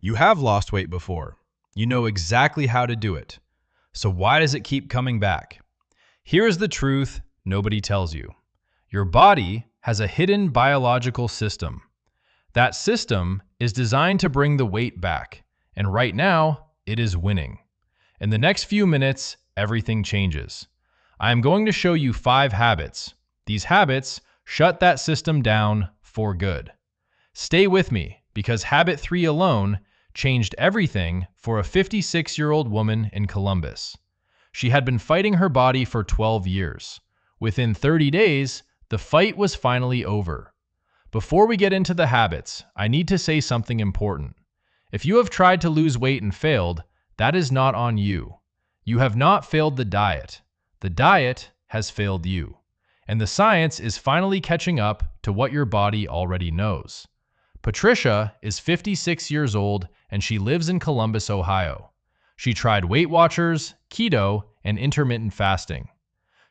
You have lost weight before. You know exactly how to do it. So why does it keep coming back? Here is the truth nobody tells you. Your body has a hidden biological system. That system is designed to bring the weight back, and right now, it is winning. In the next few minutes, everything changes. I am going to show you 5 habits. These habits shut that system down for good. Stay with me, because habit 3 alone changed everything for a 56-year-old woman in Columbus. She had been fighting her body for 12 years. Within 30 days, the fight was finally over. Before we get into the habits, I need to say something important. If you have tried to lose weight and failed, that is not on you. You have not failed the diet. The diet has failed you. And the science is finally catching up to what your body already knows. Patricia is 56 years old and she lives in Columbus, Ohio. She tried Weight Watchers, keto, and intermittent fasting.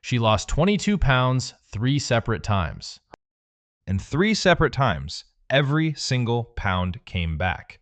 She lost 22 pounds 3 separate times. And 3 separate times, every single pound came back.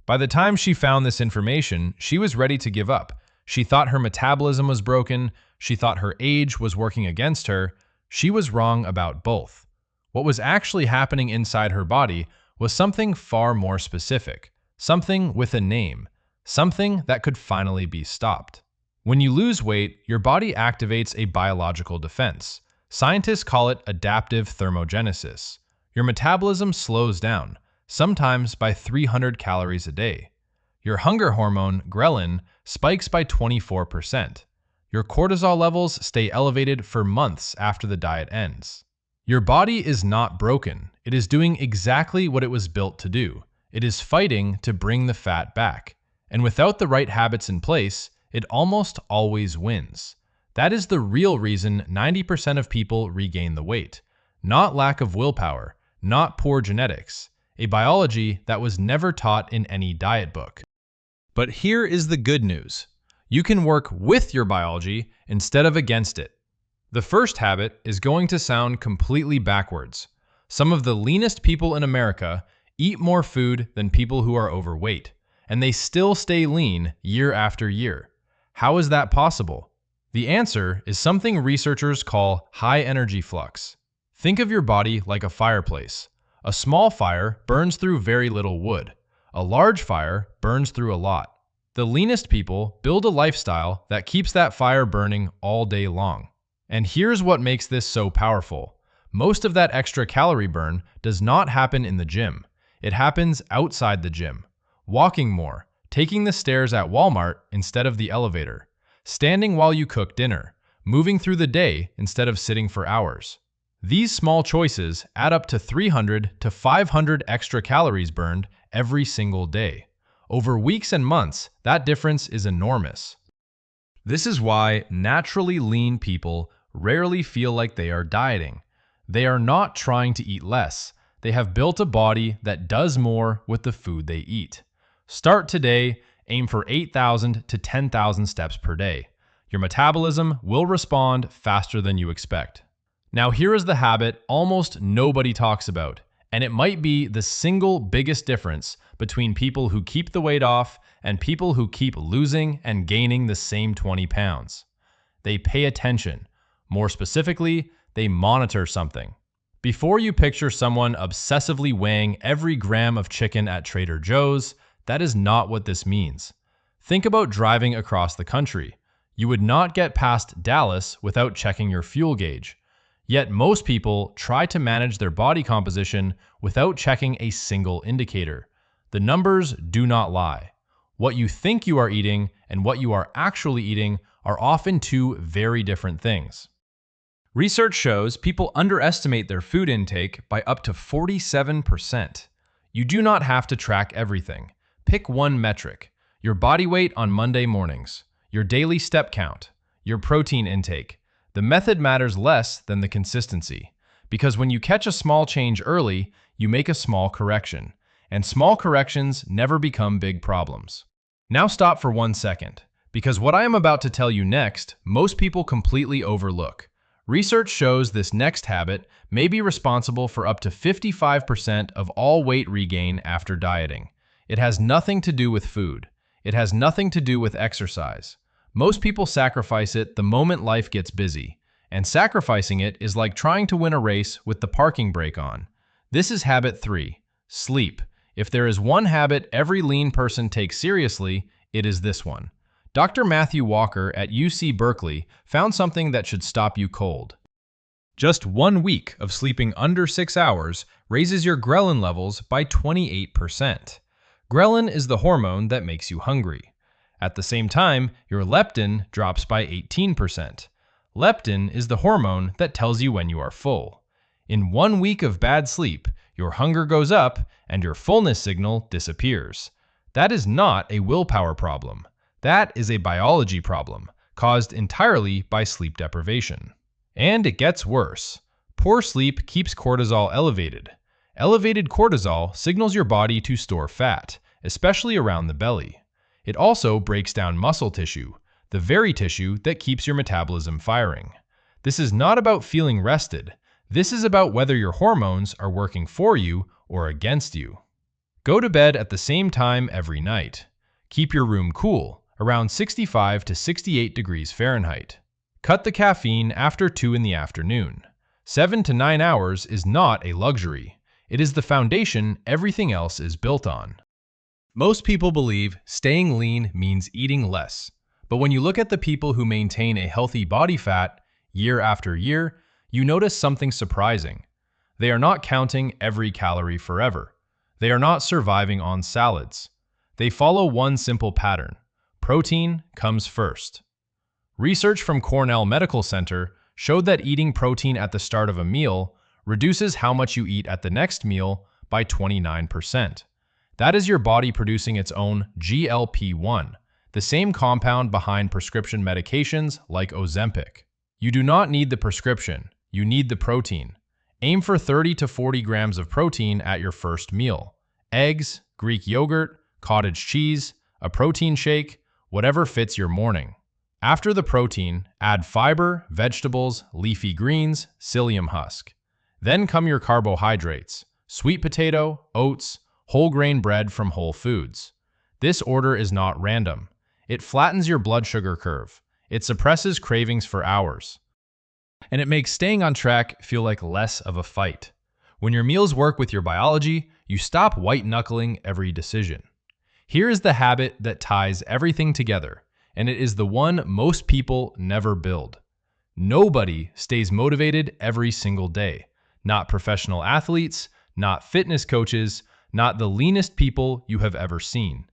By the time she found this information, she was ready to give up. She thought her metabolism was broken. She thought her age was working against her. She was wrong about both. What was actually happening inside her body was something far more specific, something with a name, something that could finally be stopped. When you lose weight, your body activates a biological defense. Scientists call it adaptive thermogenesis. Your metabolism slows down, sometimes by 300 calories a day. Your hunger hormone, ghrelin, spikes by 24%. Your cortisol levels stay elevated for months after the diet ends. Your body is not broken. It is doing exactly what it was built to do. It is fighting to bring the fat back. And without the right habits in place, it almost always wins. That is the real reason 90% of people regain the weight. Not lack of willpower, not poor genetics, a biology that was never taught in any diet book. But here is the good news. You can work with your biology instead of against it. The first habit is going to sound completely backwards. Some of the leanest people in America eat more food than people who are overweight, and they still stay lean year after year. How is that possible? The answer is something researchers call high-energy flux. Think of your body like a fireplace. A small fire burns through very little wood. A large fire burns through a lot. The leanest people build a lifestyle that keeps that fire burning all day long. And here's what makes this so powerful. Most of that extra calorie burn does not happen in the gym. It happens outside the gym. Walking more, taking the stairs at Walmart instead of the elevator, standing while you cook dinner, moving through the day instead of sitting for hours. These small choices add up to 300 to 500 extra calories burned every single day. Over weeks and months, that difference is enormous. This is why naturally lean people rarely feel like they are dieting. They are not trying to eat less. They have built a body that does more with the food they eat. Start today, aim for 8,000 to 10,000 steps per day. Your metabolism will respond faster than you expect. Now here is the habit almost nobody talks about, and it might be the single biggest difference between people who keep the weight off and people who keep losing and gaining the same 20 pounds. They pay attention. More specifically, they monitor something. Before you picture someone obsessively weighing every gram of chicken at Trader Joe's, that is not what this means. Think about driving across the country. You would not get past Dallas without checking your fuel gauge. Yet most people try to manage their body composition without checking a single indicator. The numbers do not lie. What you think you are eating and what you are actually eating are often two very different things. Research shows people underestimate their food intake by up to 47%. You do not have to track everything. Pick one metric: your body weight on Monday mornings, your daily step count, your protein intake. The method matters less than the consistency, because when you catch a small change early, you make a small correction, and small corrections never become big problems. Now stop for 1 second, because what I am about to tell you next, most people completely overlook. Research shows this next habit may be responsible for up to 55% of all weight regain after dieting. It has nothing to do with food. It has nothing to do with exercise. Most people sacrifice it the moment life gets busy, and sacrificing it is like trying to win a race with the parking brake on. This is habit 3, sleep. If there is one habit every lean person takes seriously, it is this one. Dr. Matthew Walker at UC Berkeley found something that should stop you cold. Just 1 week of sleeping under 6 hours raises your ghrelin levels by 28%. Ghrelin is the hormone that makes you hungry. At the same time, your leptin drops by 18%. Leptin is the hormone that tells you when you are full. In 1 week of bad sleep, your hunger goes up and your fullness signal disappears. That is not a willpower problem. That is a biology problem, caused entirely by sleep deprivation. And it gets worse. Poor sleep keeps cortisol elevated. Elevated cortisol signals your body to store fat, especially around the belly. It also breaks down muscle tissue, the very tissue that keeps your metabolism firing. This is not about feeling rested. This is about whether your hormones are working for you or against you. Go to bed at the same time every night. Keep your room cool, around 65 to 68 degrees Fahrenheit. Cut the caffeine after 2 in the afternoon. 7 to 9 hours is not a luxury. It is the foundation everything else is built on. Most people believe staying lean means eating less. But when you look at the people who maintain a healthy body fat year after year, you notice something surprising. They are not counting every calorie forever. They are not surviving on salads. They follow one simple pattern. Protein comes first. Research from Cornell Medical Center showed that eating protein at the start of a meal reduces how much you eat at the next meal by 29%. That is your body producing its own GLP-1, the same compound behind prescription medications like Ozempic. You do not need the prescription, you need the protein. Aim for 30 to 40 grams of protein at your first meal. Eggs, Greek yogurt, cottage cheese, a protein shake, whatever fits your morning. After the protein, add fiber, vegetables, leafy greens, psyllium husk. Then come your carbohydrates, sweet potato, oats, whole grain bread from Whole Foods. This order is not random. It flattens your blood sugar curve. It suppresses cravings for hours. And it makes staying on track feel like less of a fight. When your meals work with your biology, you stop white-knuckling every decision. Here is the habit that ties everything together, and it is the one most people never build. Nobody stays motivated every single day. Not professional athletes, not fitness coaches, not the leanest people you have ever seen.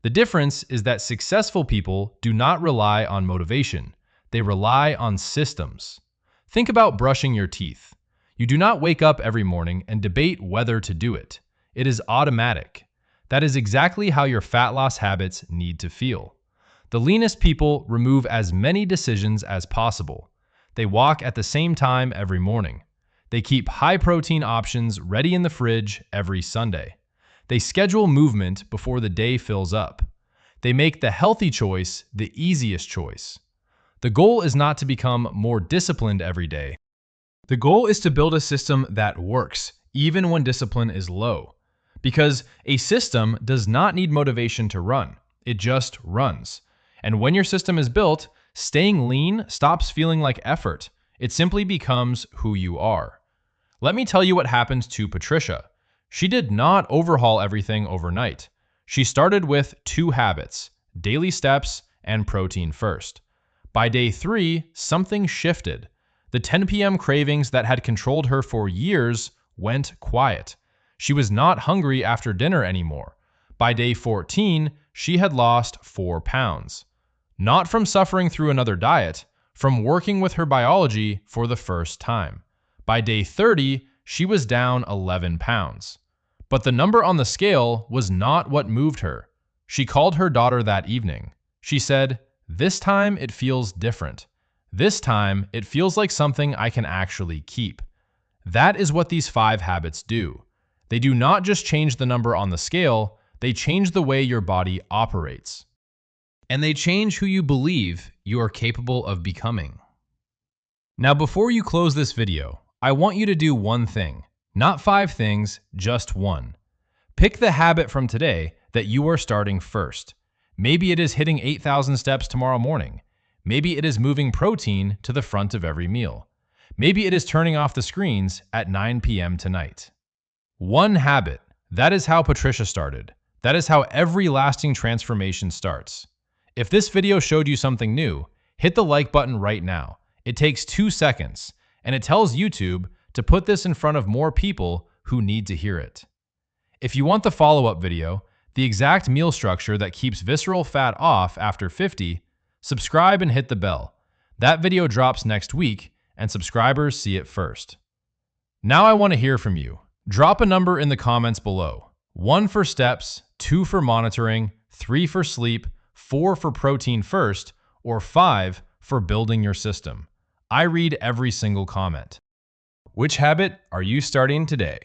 The difference is that successful people do not rely on motivation. They rely on systems. Think about brushing your teeth. You do not wake up every morning and debate whether to do it. It is automatic. That is exactly how your fat loss habits need to feel. The leanest people remove as many decisions as possible. They walk at the same time every morning. They keep high-protein options ready in the fridge every Sunday. They schedule movement before the day fills up. They make the healthy choice the easiest choice. The goal is not to become more disciplined every day. The goal is to build a system that works, even when discipline is low. Because a system does not need motivation to run. It just runs. And when your system is built, staying lean stops feeling like effort. It simply becomes who you are. Let me tell you what happened to Patricia. She did not overhaul everything overnight. She started with 2 habits, daily steps and protein first. By day 3, something shifted. The 10 p.m. cravings that had controlled her for years went quiet. She was not hungry after dinner anymore. By day 14, she had lost 4 pounds. Not from suffering through another diet, from working with her biology for the first time. By day 30, she was down 11 pounds. But the number on the scale was not what moved her. She called her daughter that evening. She said, "This time it feels different. This time it feels like something I can actually keep." That is what these 5 habits do. They do not just change the number on the scale, they change the way your body operates. And they change who you believe you are capable of becoming. Now, before you close this video, I want you to do one thing. Not 5 things, just one. Pick the habit from today that you are starting first. Maybe it is hitting 8,000 steps tomorrow morning. Maybe it is moving protein to the front of every meal. Maybe it is turning off the screens at 9 p.m. tonight. One habit. That is how Patricia started. That is how every lasting transformation starts. If this video showed you something new, hit the like button right now. It takes 2 seconds, and it tells YouTube to put this in front of more people who need to hear it. If you want the follow-up video, the exact meal structure that keeps visceral fat off after 50, subscribe and hit the bell. That video drops next week, and subscribers see it first. Now I want to hear from you. Drop a number in the comments below. 1 for steps, 2 for monitoring, 3 for sleep, 4 for protein first, or 5 for building your system. I read every single comment. Which habit are you starting today?